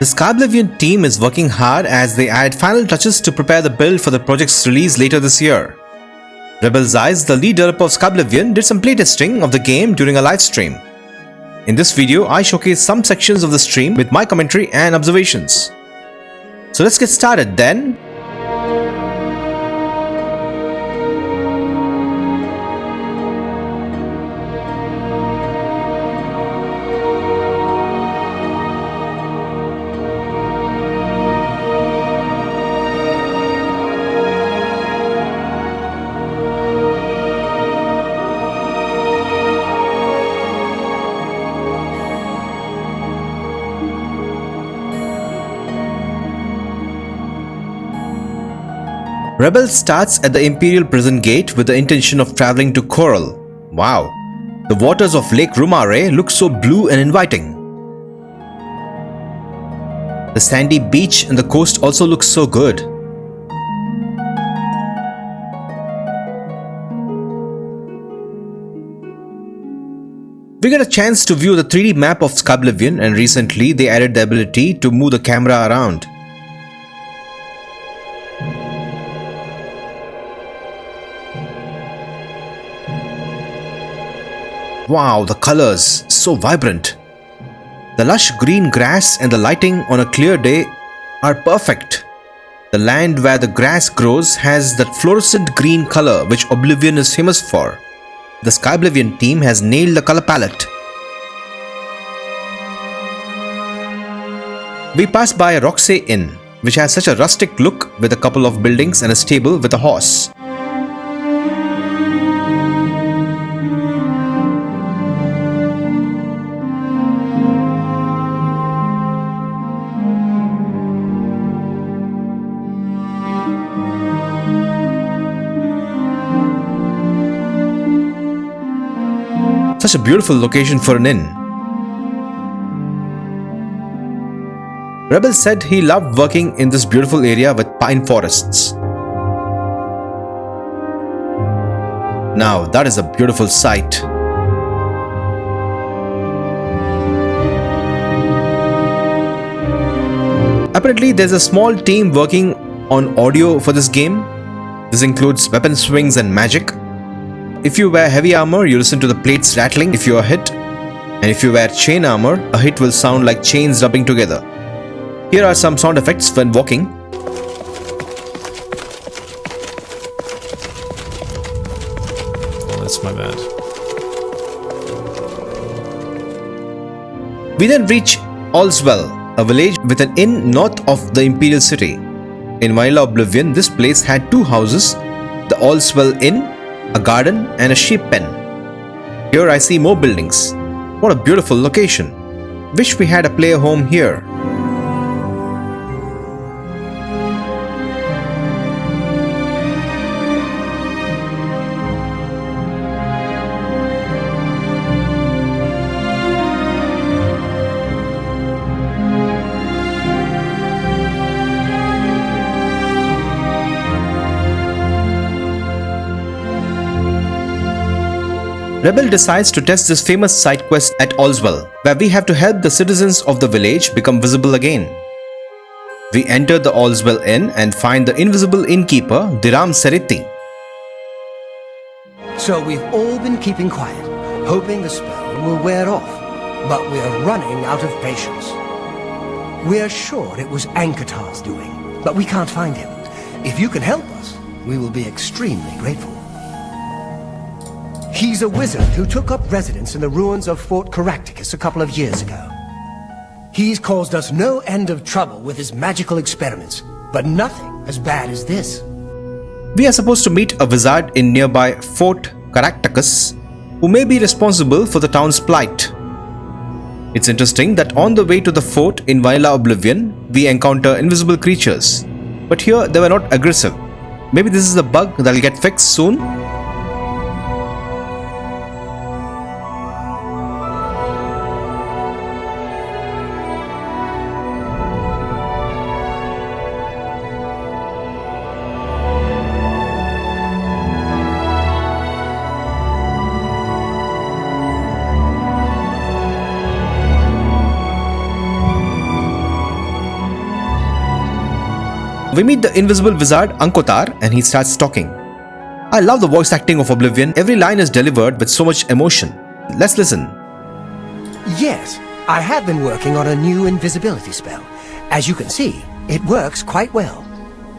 Skyblivion team is working hard as they add final touches to prepare the build for the project's release later this year. Rebelzize, the lead developer of Skyblivion, did some playtesting of the game during a livestream. In this video, I showcase some sections of the stream with my commentary and observations. So let's get started then. Rebel starts at the Imperial prison gate with the intention of traveling to Coral. Wow, the waters of Lake Rumare look so blue and inviting. The sandy beach and the coast also look so good. We got a chance to view the 3D map of Skyblivion, and recently they added the ability to move the camera around. Wow, the colors, so vibrant. The lush green grass and the lighting on a clear day are perfect. The land where the grass grows has that fluorescent green color which Oblivion is famous for. The Skyblivion team has nailed the color palette. We pass by a Roxy Inn, which has such a rustic look with a couple of buildings and a stable with a horse. Such a beautiful location for an inn. Rebel said he loved working in this beautiful area with pine forests. Now that is a beautiful sight. Apparently there's a small team working on audio for this game. This includes weapon swings and magic. If you wear heavy armor, you listen to the plates rattling if you are hit, and if you wear chain armor, a hit will sound like chains rubbing together. Here are some sound effects when walking. Oh, that's my bad. We then reach Aleswell, a village with an inn north of the Imperial city. In Vanilla Oblivion, this place had two houses, the Aleswell Inn, a garden and a sheep pen. Here I see more buildings. What a beautiful location. Wish we had a player home here. Rebel decides to test this famous side quest at Aleswell, where we have to help the citizens of the village become visible again. We enter the Aleswell Inn and find the invisible innkeeper, Diram Seriti. So we've all been keeping quiet, hoping the spell will wear off, but we're running out of patience. We're sure it was Ankatar's doing, but we can't find him. If you can help us, we will be extremely grateful. He's a wizard who took up residence in the ruins of Fort Caractacus a couple of years ago. He's caused us no end of trouble with his magical experiments, but nothing as bad as this. We are supposed to meet a wizard in nearby Fort Caractacus, who may be responsible for the town's plight. It's interesting that on the way to the fort in Vanilla Oblivion, we encounter invisible creatures, but here they were not aggressive. Maybe this is a bug that'll get fixed soon. We meet the invisible wizard Ankotar and he starts talking. I love the voice acting of Oblivion. Every line is delivered with so much emotion. Let's listen. Yes, I have been working on a new invisibility spell. As you can see, it works quite well.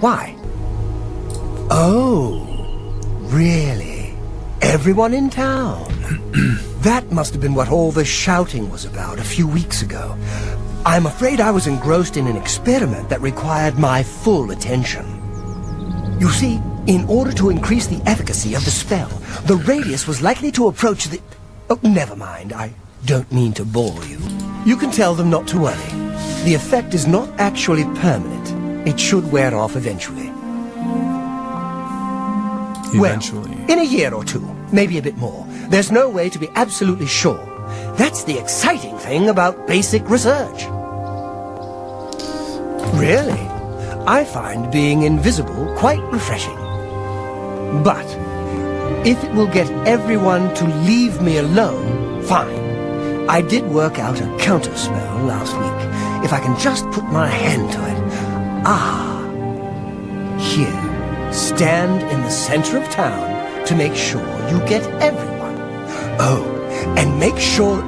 Why? Oh, really? Everyone in town? That must have been what all the shouting was about a few weeks ago. I'm afraid I was engrossed in an experiment that required my full attention. You see, in order to increase the efficacy of the spell, the radius was likely to approach the... Oh, never mind, I don't mean to bore you. You can tell them not to worry. The effect is not actually permanent. It should wear off eventually. Eventually. Well, in a year or two, maybe a bit more. There's no way to be absolutely sure. That's the exciting thing about basic research. Really, I find being invisible quite refreshing. But if it will get everyone to leave me alone, fine. I did work out a counterspell last week. If I can just put my hand to it. Ah. Here. Stand in the center of town to make sure you get everyone. Oh, and make sure...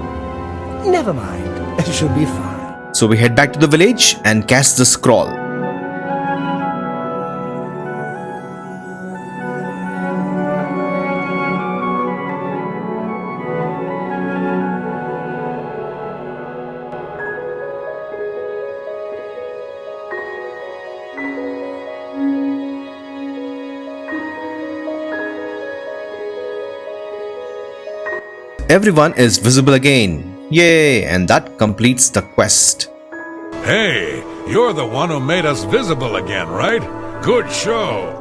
Never mind. It should be fine. So we head back to the village and cast the scroll. Everyone is visible again. Yay! And that completes the quest. Hey, you're the one who made us visible again, right? Good show.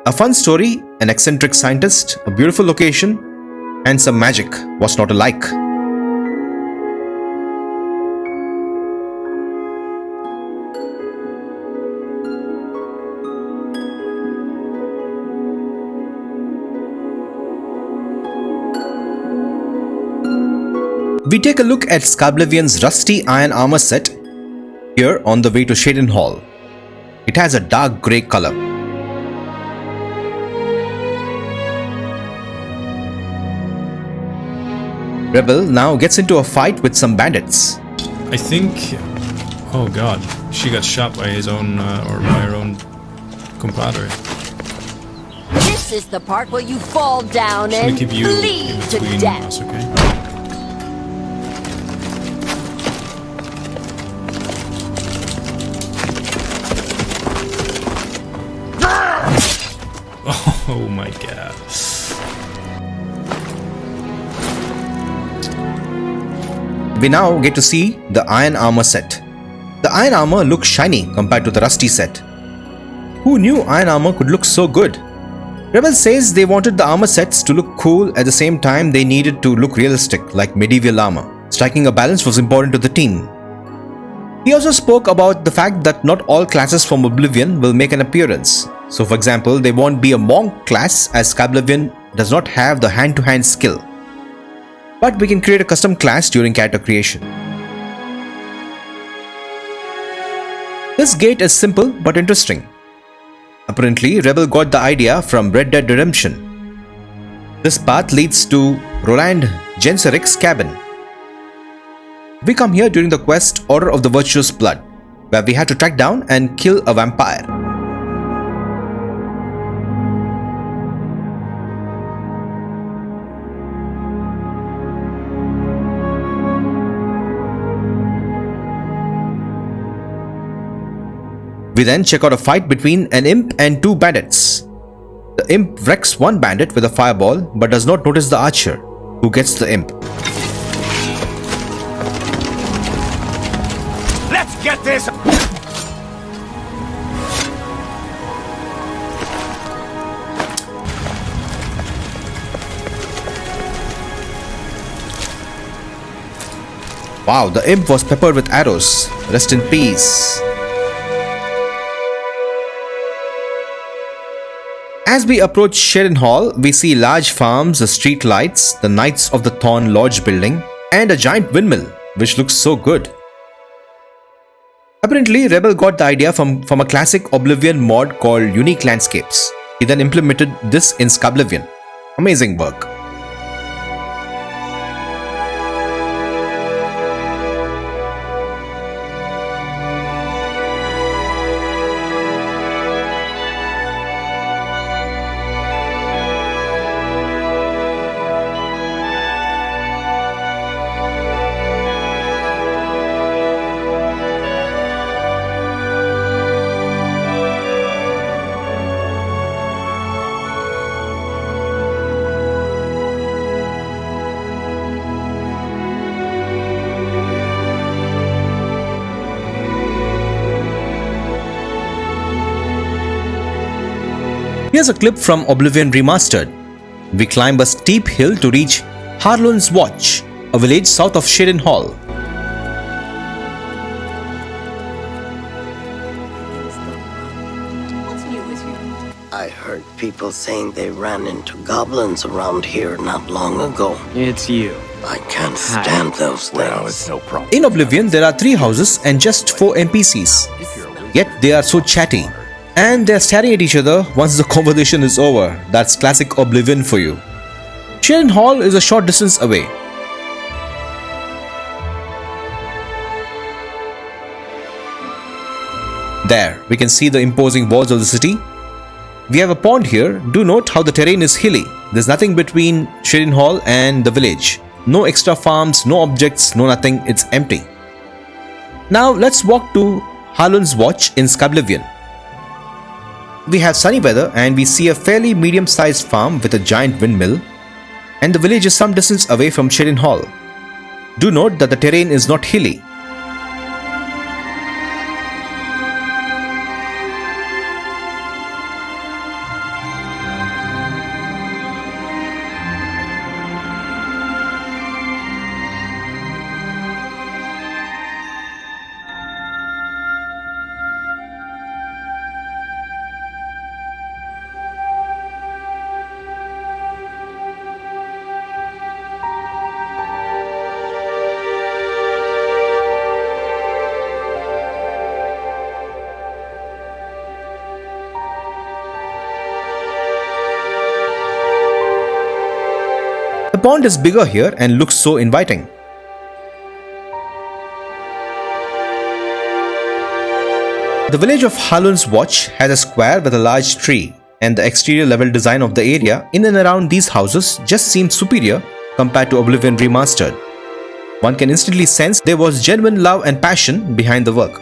A fun story, an eccentric scientist, a beautiful location, and some magic. What's not to like? We take a look at Skyblivion's rusty iron armor set here on the way to Shaden Hall. It has a dark grey color. Rebel now gets into a fight with some bandits. I think... Oh god, she got shot by his own, or by her own compadre. This is the part where you fall down Should we and keep you bleed in to between death. us, okay? Oh my god. We now get to see the iron armor set. The iron armor looks shiny compared to the rusty set. Who knew iron armor could look so good? Rebel says they wanted the armor sets to look cool, at the same time they needed to look realistic like medieval armor. Striking a balance was important to the team. He also spoke about the fact that not all classes from Oblivion will make an appearance. So for example, they won't be a monk class as Skyblivion does not have the hand-to-hand skill. But we can create a custom class during character creation. This gate is simple but interesting. Apparently, Rebel got the idea from Red Dead Redemption. This path leads to Roland Genseric's cabin. We come here during the quest Order of the Virtuous Blood, where we have to track down and kill a vampire. We then check out a fight between an imp and two bandits. The imp wrecks one bandit with a fireball but does not notice the archer, who gets the imp. Let's get this! Wow, the imp was peppered with arrows. Rest in peace. As we approach Shaden Hall, we see large farms, street lights, the Knights of the Thorn Lodge building, and a giant windmill, which looks so good. Apparently, Rebel got the idea from a classic Oblivion mod called Unique Landscapes. He then implemented this in Skyblivion. Amazing work. Here's a clip from Oblivion Remastered. We climb a steep hill to reach Harlun's Watch, a village south of Shadin Hall. What's new with you? I heard people saying they ran into goblins around here not long ago. It's you. I can't stand those things. Well, it's no problem. In Oblivion, there are 3 houses and just 4 NPCs. Yet they are so chatty. And they're staring at each other once the conversation is over. That's classic Oblivion for you. Shadin Hall is a short distance away. There, we can see the imposing walls of the city. We have a pond here. Do note how the terrain is hilly. There's nothing between Shadin Hall and the village. No extra farms, no objects, no nothing. It's empty. Now let's walk to Harlun's Watch in Skyblivion. We have sunny weather and we see a fairly medium-sized farm with a giant windmill, and the village is some distance away from Shadin Hall. Do note that the terrain is not hilly. The pond is bigger here and looks so inviting. The village of Harlun's Watch has a square with a large tree, and the exterior level design of the area in and around these houses just seems superior compared to Oblivion Remastered. One can instantly sense there was genuine love and passion behind the work.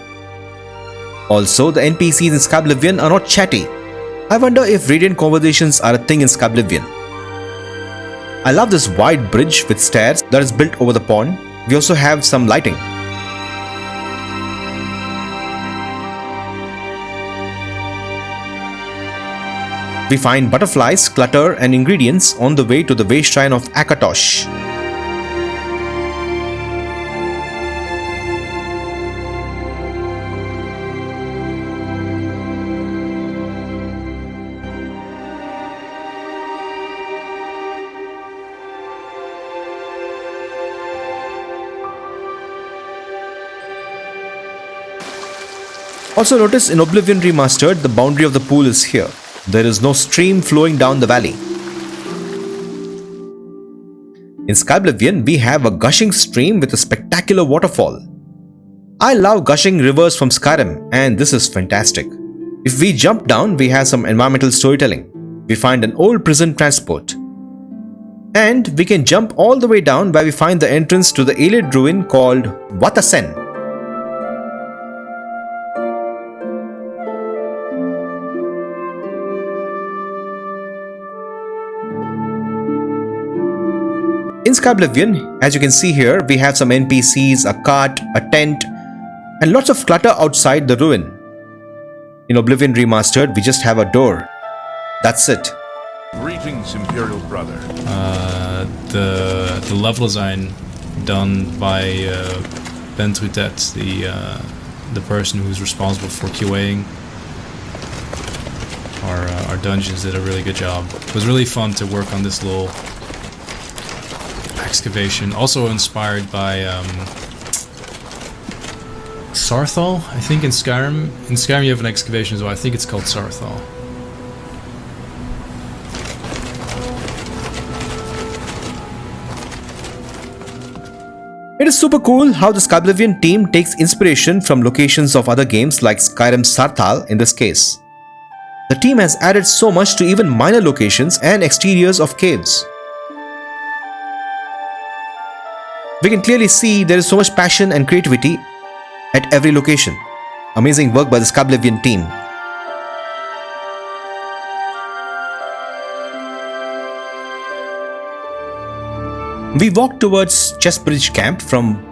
Also, the NPCs in Skyblivion are not chatty. I wonder if radiant conversations are a thing in Skyblivion. I love this wide bridge with stairs that is built over the pond. We also have some lighting. We find butterflies, clutter and ingredients on the way to the way shrine of Akatosh. Also notice in Oblivion Remastered, the boundary of the pool is here. There is no stream flowing down the valley. In Skyblivion, we have a gushing stream with a spectacular waterfall. I love gushing rivers from Skyrim, and this is fantastic. If we jump down, we have some environmental storytelling. We find an old prison transport. And we can jump all the way down where we find the entrance to the Aelid ruin called Watasen. In Skyblivion, as you can see here, we have some NPCs, a cart, a tent, and lots of clutter outside the ruin. In Oblivion Remastered, we just have a door. That's it. Greetings, Imperial brother. The level design done by Ben Trutet, the person who's responsible for QAing our dungeons, did a really good job. It was really fun to work on this little excavation, also inspired by Sarthal, I think, in Skyrim. In Skyrim you have an excavation as well. I think it's called Sarthal. It is super cool how the Skyblivion team takes inspiration from locations of other games like Skyrim's Sarthal in this case. The team has added so much to even minor locations and exteriors of caves. We can clearly see there is so much passion and creativity at every location. Amazing work by the Skyblivion team. We walk towards Chestbridge camp from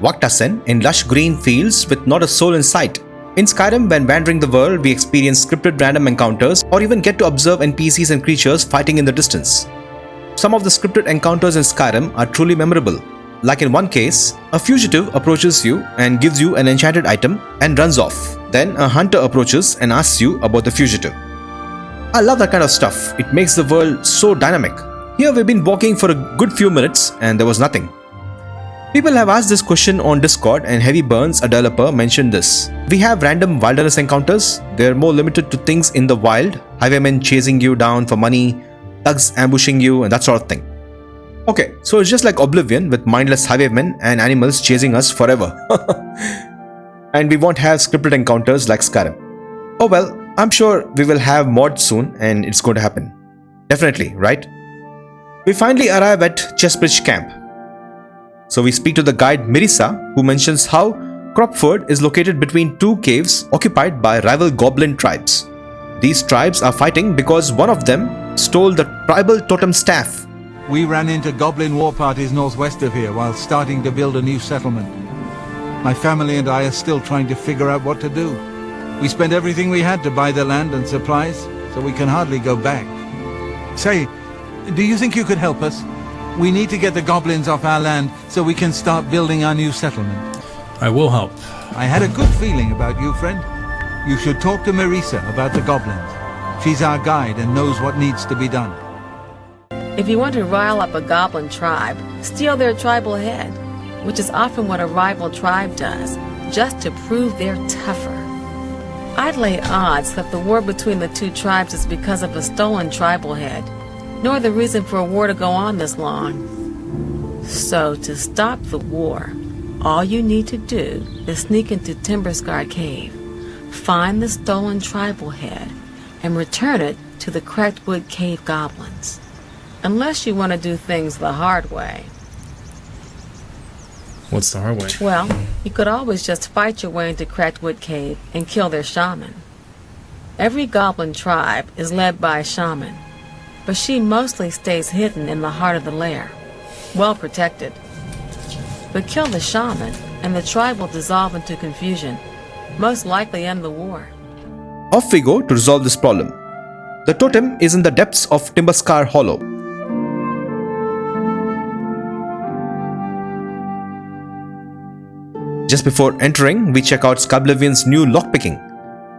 Waktasen in lush green fields with not a soul in sight. In Skyrim, when wandering the world, we experience scripted random encounters or even get to observe NPCs and creatures fighting in the distance. Some of the scripted encounters in Skyrim are truly memorable. Like in one case, a fugitive approaches you and gives you an enchanted item and runs off. Then a hunter approaches and asks you about the fugitive. I love that kind of stuff. It makes the world so dynamic. Here we've been walking for a good few minutes and there was nothing. People have asked this question on Discord and Heavy Burns, a developer, mentioned this. We have random wilderness encounters. They're more limited to things in the wild, highwaymen chasing you down for money, thugs ambushing you and that sort of thing. Okay, so it's just like Oblivion with mindless highwaymen and animals chasing us forever. And we won't have scripted encounters like Skyrim. Oh well, I'm sure we will have mods soon and it's going to happen. Definitely, right? We finally arrive at Chestbridge camp. So we speak to the guide Mirisa, who mentions how Cropsford is located between two caves occupied by rival goblin tribes. These tribes are fighting because one of them stole the tribal totem staff. We ran into goblin war parties northwest of here while starting to build a new settlement. My family and I are still trying to figure out what to do. We spent everything we had to buy the land and supplies, so we can hardly go back. Say, do you think you could help us? We need to get the goblins off our land so we can start building our new settlement. I will help. I had a good feeling about you, friend. You should talk to Marisa about the goblins. She's our guide and knows what needs to be done. If you want to rile up a goblin tribe, steal their tribal head, which is often what a rival tribe does, just to prove they're tougher. I'd lay odds that the war between the two tribes is because of a stolen tribal head, nor the reason for a war to go on this long. So, to stop the war, all you need to do is sneak into Timberscar Cave, find the stolen tribal head, and return it to the Cracked-Wood Cave goblins. Unless you want to do things the hard way. What's the hard way? Well, you could always just fight your way into Cracked-Wood Cave and kill their shaman. Every goblin tribe is led by a shaman, but she mostly stays hidden in the heart of the lair, well protected. But kill the shaman, and the tribe will dissolve into confusion, most likely end the war. Off we go to resolve this problem. The totem is in the depths of Timberscar Hollow. Just before entering, we check out Skyblivion's new lockpicking,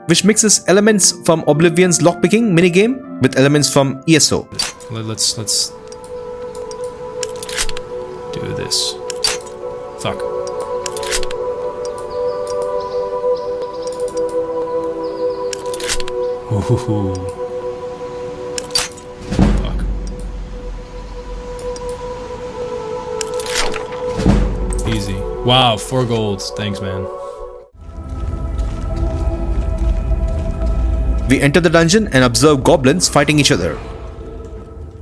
which mixes elements from Oblivion's lockpicking minigame with elements from ESO. Let's do this. Fuck. Ooh. Fuck. Easy. Wow, 4 gold. Thanks, man. We enter the dungeon and observe goblins fighting each other.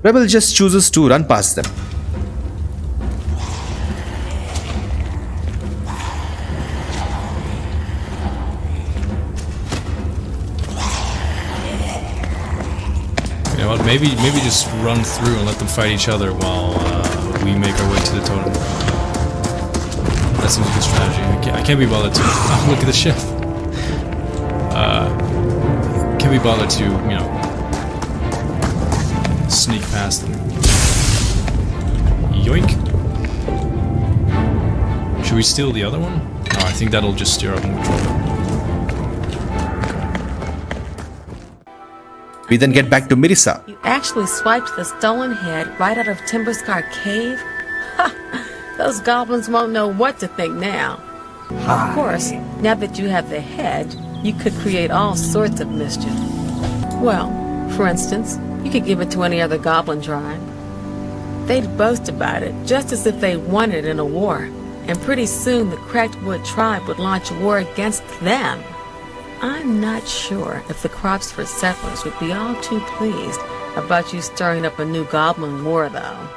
Rebel just chooses to run past them. You know what? Maybe just run through and let them fight each other while we make our way to the totem. That seems a good strategy. I can't be bothered to look at the ship. Can't be bothered to, you know, sneak past them. Yoink. Should we steal the other one? No, I think that'll just stir up more trouble. We then get back to Mirisa. You actually swiped the stolen head right out of Timberscar Cave? Ha! Those goblins won't know what to think now. Of course, now that you have the head, you could create all sorts of mischief. Well, for instance, you could give it to any other goblin tribe. They'd boast about it, just as if they won it in a war, and pretty soon the Cracked Wood tribe would launch war against them. I'm not sure if the Cropsford settlers would be all too pleased about you stirring up a new goblin war, though.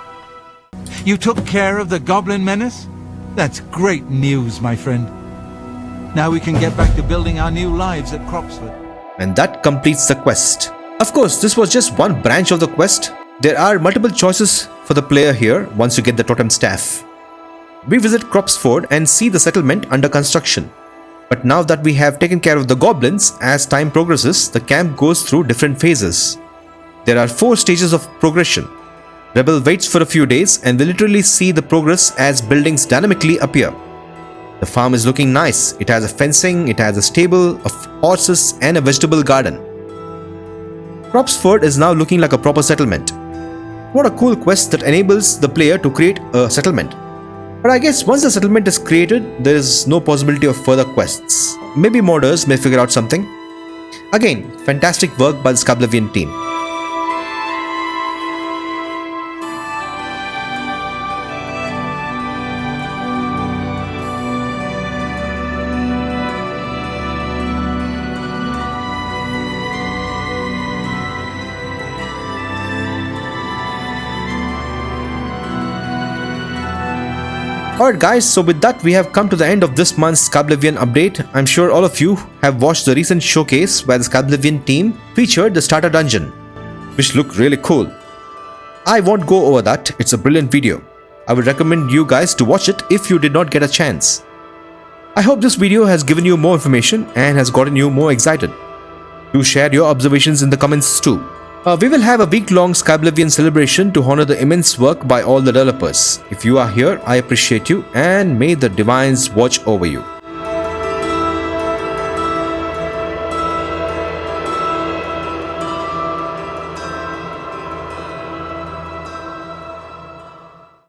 You took care of the goblin menace? That's great news, my friend. Now we can get back to building our new lives at Cropsford. And that completes the quest. Of course, this was just one branch of the quest. There are multiple choices for the player here once you get the totem staff. We visit Cropsford and see the settlement under construction. But now that we have taken care of the goblins, as time progresses, the camp goes through different phases. There are 4 stages of progression. Rebel waits for a few days and we literally see the progress as buildings dynamically appear. The farm is looking nice. It has a fencing, it has a stable of horses and a vegetable garden. Cropsford is now looking like a proper settlement. What a cool quest that enables the player to create a settlement. But I guess once the settlement is created, there is no possibility of further quests. Maybe modders may figure out something. Again, fantastic work by the Skyblivion team. Alright guys, so with that we have come to the end of this month's Skyblivion update. I'm sure all of you have watched the recent showcase where the Skyblivion team featured the starter dungeon, which looked really cool. I won't go over that, it's a brilliant video. I would recommend you guys to watch it if you did not get a chance. I hope this video has given you more information and has gotten you more excited. Do share your observations in the comments too. We will have a week-long Skyblivion celebration to honor the immense work by all the developers. If you are here, I appreciate you and may the divines watch over you.